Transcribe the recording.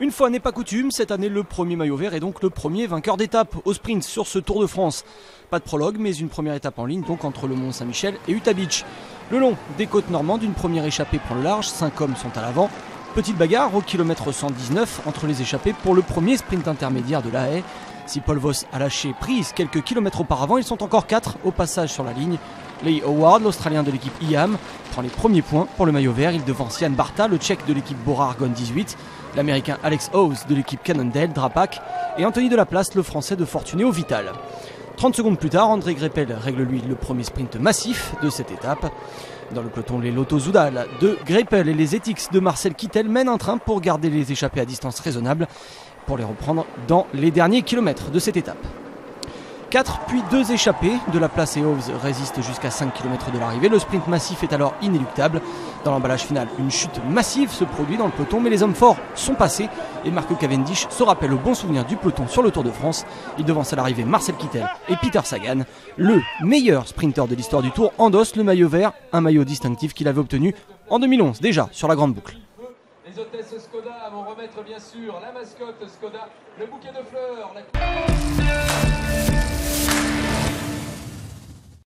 Une fois n'est pas coutume, cette année le premier maillot vert est donc le premier vainqueur d'étape au sprint sur ce Tour de France. Pas de prologue mais une première étape en ligne donc entre le Mont Saint-Michel et Utah Beach. Le long des côtes normandes, une première échappée prend le large, 5 hommes sont à l'avant. Petite bagarre au kilomètre 119 entre les échappés pour le premier sprint intermédiaire de La Haye. Si Paul Voss a lâché prise quelques kilomètres auparavant, ils sont encore 4 au passage sur la ligne. Lee Howard, l'Australien de l'équipe IAM, prend les premiers points pour le maillot vert. Il devance Jan Barta, le Tchèque de l'équipe Bora Argon 18, l'Américain Alex Howes de l'équipe Cannondale, Drapac, et Anthony Delaplace, le Français de Fortunéo Vital. 30 secondes plus tard, André Greipel règle lui le premier sprint massif de cette étape. Dans le peloton, les Lotto Soudal de Greipel et les Ethics de Marcel Kittel mènent un train pour garder les échappés à distance raisonnable pour les reprendre dans les derniers kilomètres de cette étape. 4 puis 2 échappés, Delaplace et Howes résistent jusqu'à 5 km de l'arrivée. Le sprint massif est alors inéluctable. Dans l'emballage final, une chute massive se produit dans le peloton, mais les hommes forts sont passés et Marco Cavendish se rappelle au bon souvenir du peloton sur le Tour de France. Il devance à l'arrivée Marcel Kittel et Peter Sagan. Le meilleur sprinter de l'histoire du Tour endosse le maillot vert, un maillot distinctif qu'il avait obtenu en 2011 déjà sur la Grande Boucle. Les hôtesses Skoda vont remettre bien sûr la mascotte Skoda, le bouquet de fleurs.